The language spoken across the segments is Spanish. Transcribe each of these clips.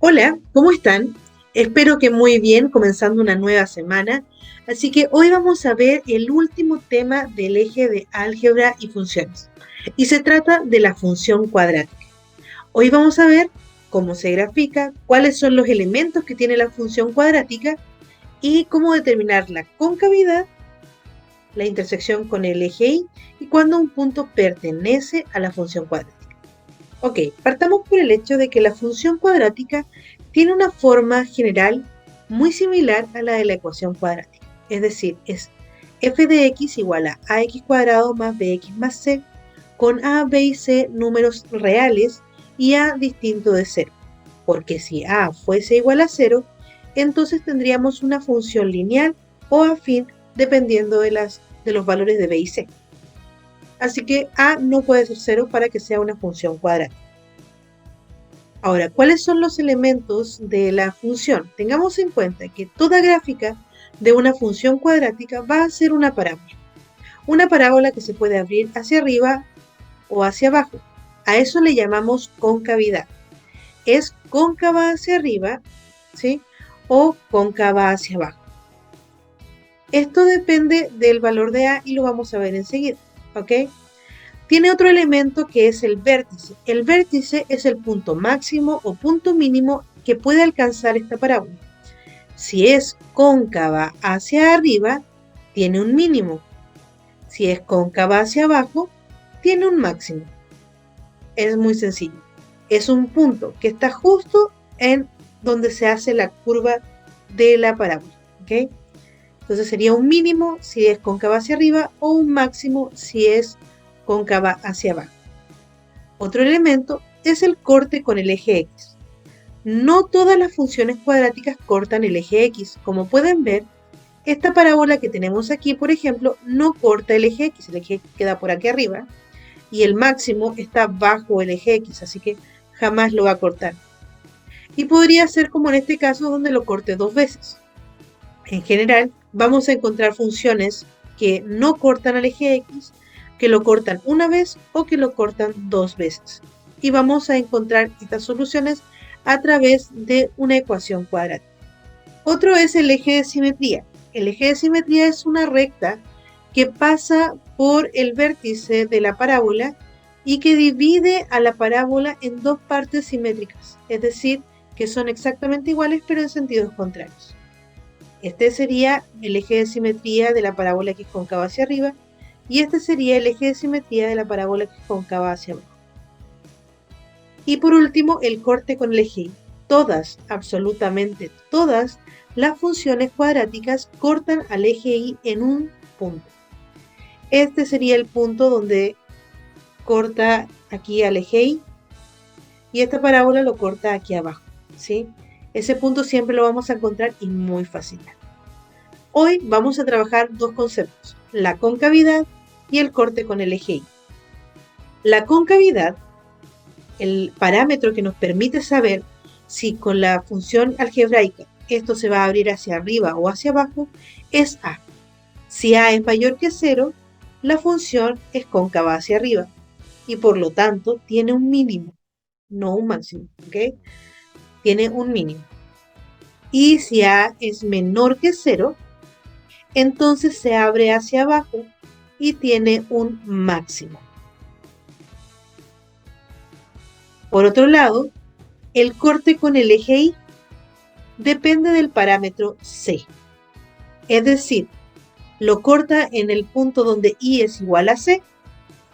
Hola, ¿cómo están? Espero que muy bien, comenzando una nueva semana. Así que hoy vamos a ver el último tema del eje de álgebra y funciones. Y se trata de la función cuadrática. Hoy vamos a ver cómo se grafica, cuáles son los elementos que tiene la función cuadrática y cómo determinar la concavidad, la intersección con el eje y cuándo un punto pertenece a la función cuadrática. Ok, partamos por el hecho de que la función cuadrática tiene una forma general muy similar a la de la ecuación cuadrática. Es decir, es f de x igual a ax cuadrado más bx más c, con a, b y c números reales y a distinto de cero. Porque si a fuese igual a cero, entonces tendríamos una función lineal o afín dependiendo de los valores de b y c. Así que a no puede ser cero para que sea una función cuadrática. Ahora, ¿cuáles son los elementos de la función? Tengamos en cuenta que toda gráfica de una función cuadrática va a ser una parábola. Una parábola que se puede abrir hacia arriba o hacia abajo. A eso le llamamos concavidad. Es cóncava hacia arriba, ¿sí? O cóncava hacia abajo. Esto depende del valor de A y lo vamos a ver enseguida, ¿ok? Tiene otro elemento que es el vértice. El vértice es el punto máximo o punto mínimo que puede alcanzar esta parábola. Si es cóncava hacia arriba, tiene un mínimo. Si es cóncava hacia abajo, tiene un máximo. Es muy sencillo. Es un punto que está justo en donde se hace la curva de la parábola, ¿ok? Entonces sería un mínimo si es cóncava hacia arriba o un máximo si es cóncava hacia abajo. Otro elemento es el corte con el eje X. No todas las funciones cuadráticas cortan el eje X. Como pueden ver, esta parábola que tenemos aquí, por ejemplo, no corta el eje X. El eje X queda por aquí arriba y el máximo está bajo el eje X, así que jamás lo va a cortar. Y podría ser como en este caso donde lo corte dos veces. En general, vamos a encontrar funciones que no cortan al eje X, que lo cortan una vez o que lo cortan dos veces. Y vamos a encontrar estas soluciones a través de una ecuación cuadrática. Otro es el eje de simetría. El eje de simetría es una recta que pasa por el vértice de la parábola y que divide a la parábola en dos partes simétricas, es decir, que son exactamente iguales pero en sentidos contrarios. Este sería el eje de simetría de la parábola que es cóncava hacia arriba y este sería el eje de simetría de la parábola que es cóncava hacia abajo. Y por último, el corte con el eje Y. Todas, absolutamente todas, las funciones cuadráticas cortan al eje Y en un punto. Este sería el punto donde corta aquí al eje y esta parábola lo corta aquí abajo, ¿sí? Ese punto siempre lo vamos a encontrar y muy fácil. Hoy vamos a trabajar dos conceptos, la concavidad y el corte con el eje Y. La concavidad, el parámetro que nos permite saber si con la función algebraica esto se va a abrir hacia arriba o hacia abajo, es A. Si A es mayor que 0, la función es cóncava hacia arriba y por lo tanto tiene un mínimo, no un máximo, ¿ok? Tiene un mínimo. Y si A es menor que 0, entonces se abre hacia abajo y tiene un máximo. Por otro lado, el corte con el eje Y depende del parámetro C. Es decir, lo corta en el punto donde Y es igual a C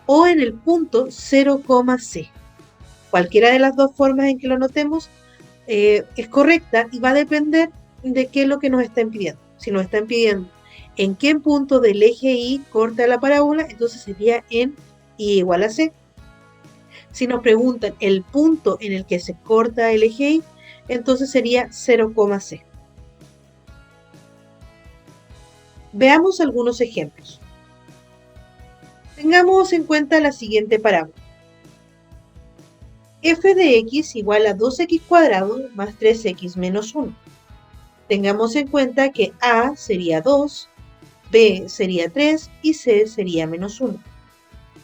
o en el punto 0,C. Cualquiera de las dos formas en que lo notemos es correcta y va a depender de qué es lo que nos está impidiendo. Si nos está impidiendo en qué punto del eje Y corta la parábola, entonces sería en Y igual a C. Si nos preguntan el punto en el que se corta el eje Y, entonces sería 0,C. Veamos algunos ejemplos. Tengamos en cuenta la siguiente parábola. F de x igual a 2x cuadrado más 3x menos 1. Tengamos en cuenta que A sería 2, B sería 3 y C sería menos 1.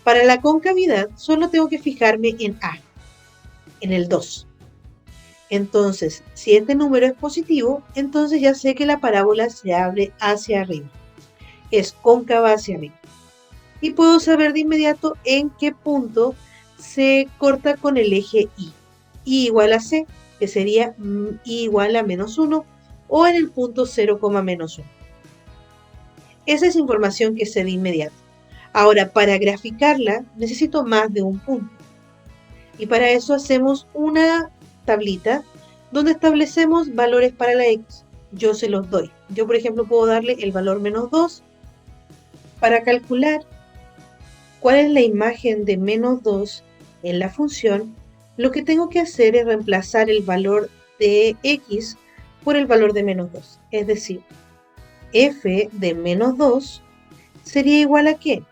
Para la concavidad solo tengo que fijarme en A, en el 2. Entonces, si este número es positivo, entonces ya sé que la parábola se abre hacia arriba. Es cóncava hacia arriba. Y puedo saber de inmediato en qué punto se corta con el eje Y. Y igual a C, que sería Y igual a menos 1, o en el punto 0, menos 1. Esa es información que sé de inmediato. Ahora, para graficarla, necesito más de un punto. Y para eso hacemos una tablita donde establecemos valores para la X. Yo se los doy. Yo, por ejemplo, puedo darle el valor menos 2. Para calcular cuál es la imagen de menos 2 en la función, lo que tengo que hacer es reemplazar el valor de X por el valor de menos 2. Es decir, f de menos 2 sería igual a ¿qué?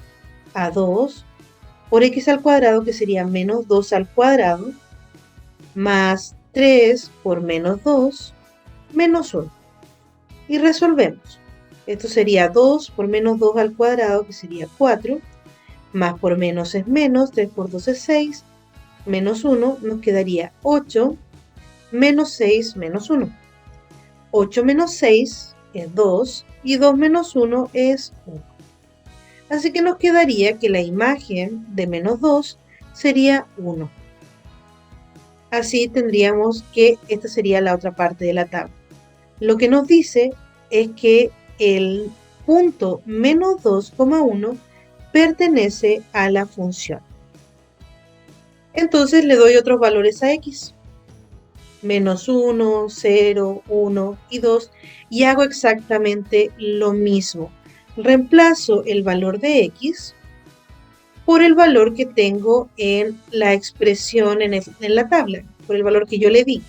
A 2 por x al cuadrado, que sería menos 2 al cuadrado, más 3 por menos 2, menos 1. Y resolvemos. Esto sería 2 por menos 2 al cuadrado, que sería 4, más por menos es menos, 3 por 2 es 6, menos 1, nos quedaría 8, menos 6, menos 1. 8 menos 6 es 2, y 2 menos 1 es 1. Así que nos quedaría que la imagen de menos 2 sería 1. Así tendríamos que esta sería la otra parte de la tabla. Lo que nos dice es que el punto menos 2,1 pertenece a la función. Entonces le doy otros valores a X. Menos 1, 0, 1 y 2. Y hago exactamente lo mismo. Reemplazo el valor de X por el valor que tengo en la expresión en la tabla, por el valor que yo le di.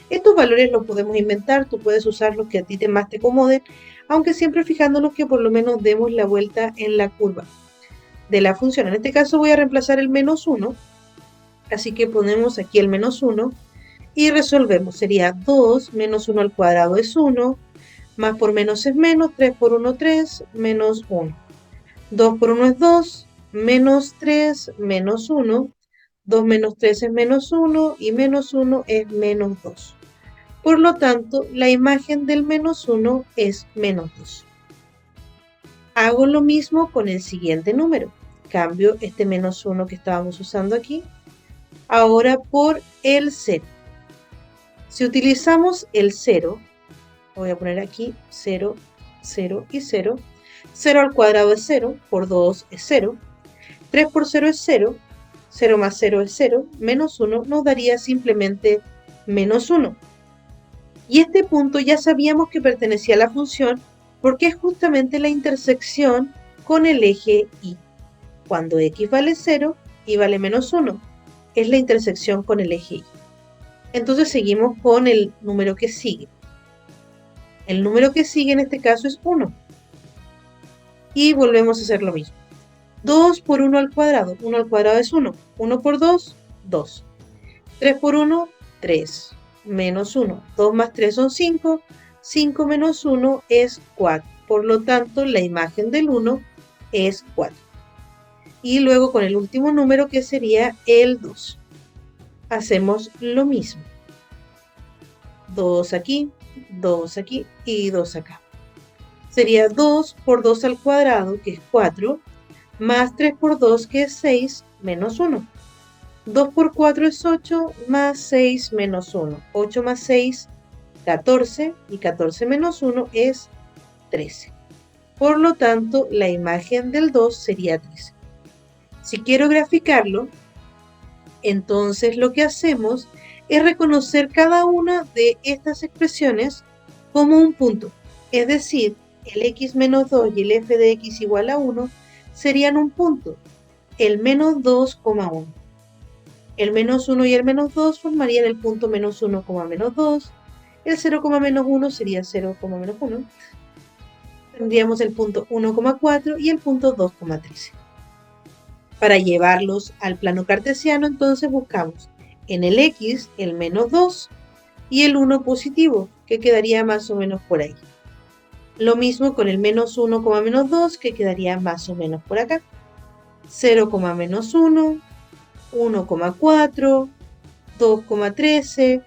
Estos valores los podemos inventar, tú puedes usar los que a ti más te acomoden, aunque siempre fijándonos que por lo menos demos la vuelta en la curva de la función. En este caso voy a reemplazar el menos 1, así que ponemos aquí el menos 1 y resolvemos. Sería 2 menos 1 al cuadrado es 1, más por menos es menos, 3 por 1, 3, menos 1. 2 por 1 es 2, menos 3, menos 1. 2 menos 3 es menos 1 y menos 1 es menos 2. Por lo tanto, la imagen del menos 1 es menos 2. Hago lo mismo con el siguiente número. Cambio este menos 1 que estábamos usando aquí, ahora por el 0. Si utilizamos el 0, voy a poner aquí 0, 0 y 0. 0 al cuadrado es 0, por 2 es 0. 3 por 0 es 0. 0 más 0 es 0. Menos 1 nos daría simplemente menos 1. Y este punto ya sabíamos que pertenecía a la función porque es justamente la intersección con el eje Y. Cuando X vale 0, Y vale menos 1. Es la intersección con el eje Y. Entonces seguimos con el número que sigue. El número que sigue en este caso es 1. Y volvemos a hacer lo mismo. 2 por 1 al cuadrado. 1 al cuadrado es 1. 1 por 2, 2. 3 por 1, 3. Menos 1. 2 más 3 son 5. 5 menos 1 es 4. Por lo tanto, la imagen del 1 es 4. Y luego con el último número, que sería el 2. Hacemos lo mismo. 2 aquí, 2 aquí y 2 acá. Sería 2 por 2 al cuadrado, que es 4, más 3 por 2, que es 6, menos 1. 2 por 4 es 8, más 6 menos 1. 8 más 6, 14, y 14 menos 1 es 13. Por lo tanto, la imagen del 2 sería 13. Si quiero graficarlo, entonces lo que hacemos es reconocer cada una de estas expresiones como un punto. Es decir, el x menos 2 y el f de x igual a 1 serían un punto, el menos 2,1. El menos 1 y el menos 2 formarían el punto menos 1, menos 2. El 0, menos 1 sería 0, menos 1. Tendríamos el punto 1,4 y el punto 2,13. Para llevarlos al plano cartesiano, entonces buscamos en el x el menos 2 y el 1 positivo, que quedaría más o menos por ahí. Lo mismo con el menos 1, menos 2, que quedaría más o menos por acá. 0, menos 1, 1,4, 2,13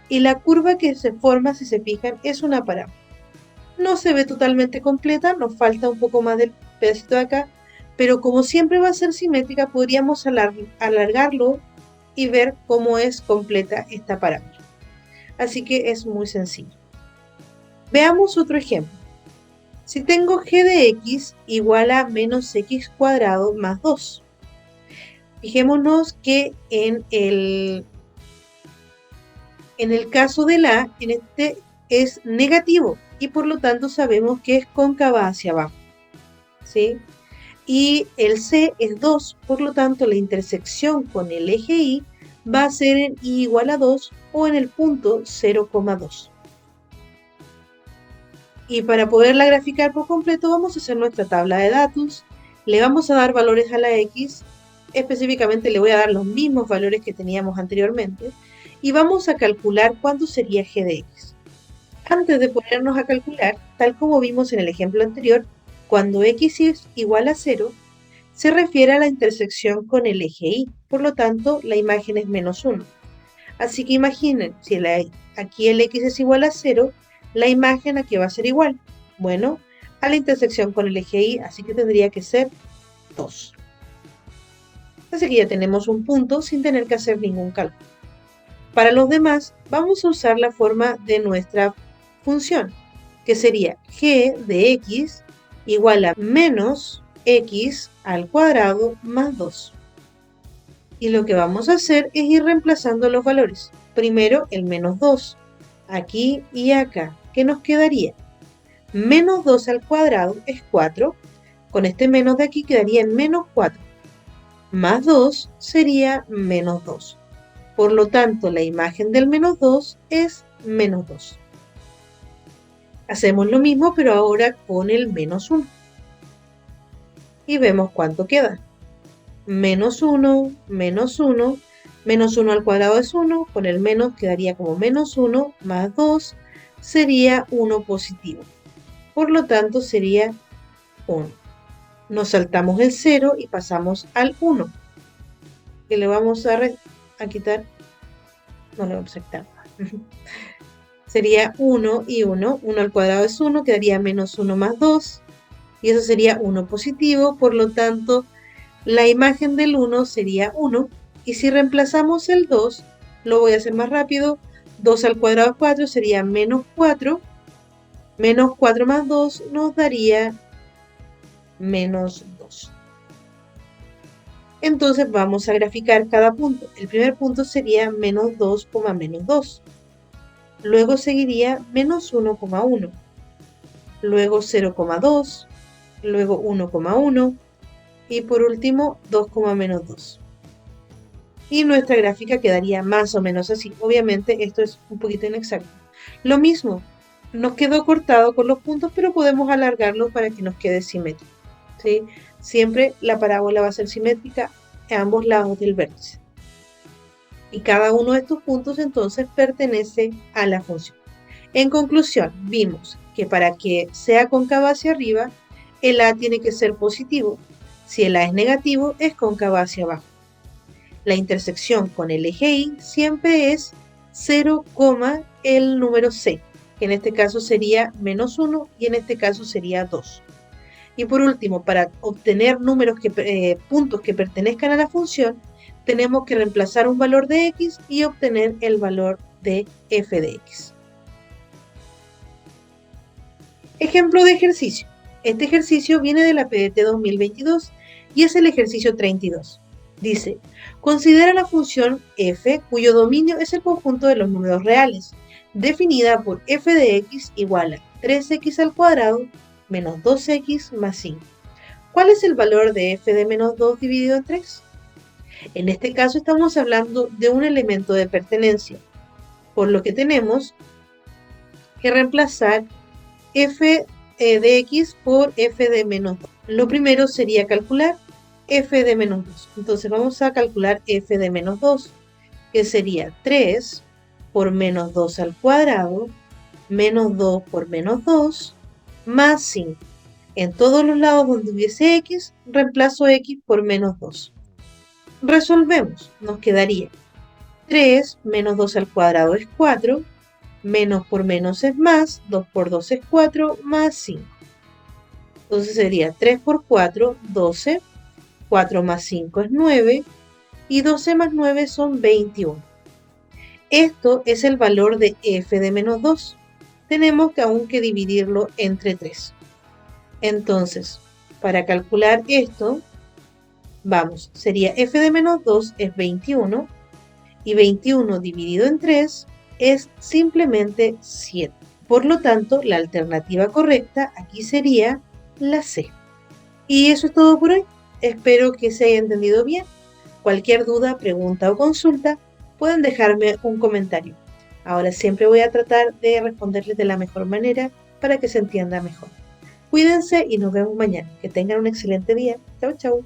Y la curva que se forma, si se fijan, es una parábola. No se ve totalmente completa, nos falta un poco más del pedacito de acá, pero como siempre va a ser simétrica, podríamos alargarlo y ver cómo es completa esta parábola. Así que es muy sencillo. Veamos otro ejemplo. Si tengo g de x igual a menos x cuadrado más 2. Fijémonos que en el caso del a, en este es negativo y por lo tanto sabemos que es cóncava hacia abajo, ¿sí? Y el c es 2, por lo tanto la intersección con el eje y va a ser en y igual a 2 o en el punto 0,2. Y para poderla graficar por completo vamos a hacer nuestra tabla de datos, le vamos a dar valores a la x, específicamente le voy a dar los mismos valores que teníamos anteriormente, y vamos a calcular cuánto sería g de x. Antes de ponernos a calcular, tal como vimos en el ejemplo anterior, cuando x es igual a 0, se refiere a la intersección con el eje y, por lo tanto, la imagen es menos 1. Así que imaginen, si aquí el x es igual a 0, la imagen a qué va a ser igual. Bueno, a la intersección con el eje y, así que tendría que ser 2. Así que ya tenemos un punto sin tener que hacer ningún cálculo. Para los demás, vamos a usar la forma de nuestra función, que sería g de x igual a menos x al cuadrado más 2. Y lo que vamos a hacer es ir reemplazando los valores. Primero el menos 2, aquí y acá. ¿Qué nos quedaría? Menos 2 al cuadrado es 4. Con este menos de aquí quedaría en menos 4. Más 2 sería menos 2. Por lo tanto, la imagen del menos 2 es menos 2. Hacemos lo mismo, pero ahora con el menos 1. Y vemos cuánto queda. Menos 1, menos 1, menos 1 al cuadrado es 1, con el menos quedaría como menos 1 más 2, sería 1 positivo. Por lo tanto, sería 1. Nos saltamos el 0 y pasamos al 1. Que le vamos a quitar, no le vamos a quitar. Sería 1 y 1, 1 al cuadrado es 1, quedaría menos 1 más 2, y eso sería 1 positivo, por lo tanto, la imagen del 1 sería 1, y si reemplazamos el 2, lo voy a hacer más rápido, 2 al cuadrado es 4, sería menos 4, menos 4 más 2 nos daría menos 2. Entonces vamos a graficar cada punto. El primer punto sería menos 2, menos 2. Luego seguiría menos 1,1. Luego 0,2. Luego 1,1. Y por último 2, menos 2. Y nuestra gráfica quedaría más o menos así. Obviamente esto es un poquito inexacto. Lo mismo, nos quedó cortado con los puntos, pero podemos alargarlo para que nos quede simétrico, ¿sí? Siempre la parábola va a ser simétrica a ambos lados del vértice. Y cada uno de estos puntos entonces pertenece a la función. En conclusión, vimos que para que sea cóncava hacia arriba, el a tiene que ser positivo. Si el a es negativo, es cóncava hacia abajo. La intersección con el eje y siempre es 0, el número c, que en este caso sería menos 1 y en este caso sería 2. Y por último, para obtener puntos que pertenezcan a la función, tenemos que reemplazar un valor de x y obtener el valor de f de x. Ejemplo de ejercicio. Este ejercicio viene de la PDT 2022 y es el ejercicio 32. Dice, considera la función f cuyo dominio es el conjunto de los números reales, definida por f de x igual a 3x al cuadrado menos 2x más 5. ¿Cuál es el valor de f de menos 2 dividido en 3? En este caso estamos hablando de un elemento de pertenencia, por lo que tenemos que reemplazar f de x por f de menos 2. Lo primero sería calcular f de menos 2. Entonces vamos a calcular f de menos 2, que sería 3 por menos 2 al cuadrado, menos 2 por menos 2, más 5. En todos los lados donde hubiese x, reemplazo x por menos 2. Resolvemos, nos quedaría 3 menos 2 al cuadrado es 4, menos por menos es más, 2 por 2 es 4, más 5. Entonces sería 3 por 4, 12, 4 más 5 es 9, y 12 más 9 son 21. Esto es el valor de f de menos 2. Tenemos que aún que dividirlo entre 3. Entonces, para calcular esto, vamos, sería f de menos 2 es 21, y 21 dividido en 3 es simplemente 7. Por lo tanto, la alternativa correcta aquí sería la C. Y eso es todo por hoy. Espero que se haya entendido bien. Cualquier duda, pregunta o consulta, pueden dejarme un comentario. Ahora siempre voy a tratar de responderles de la mejor manera para que se entienda mejor. Cuídense y nos vemos mañana. Que tengan un excelente día. Chau, chau.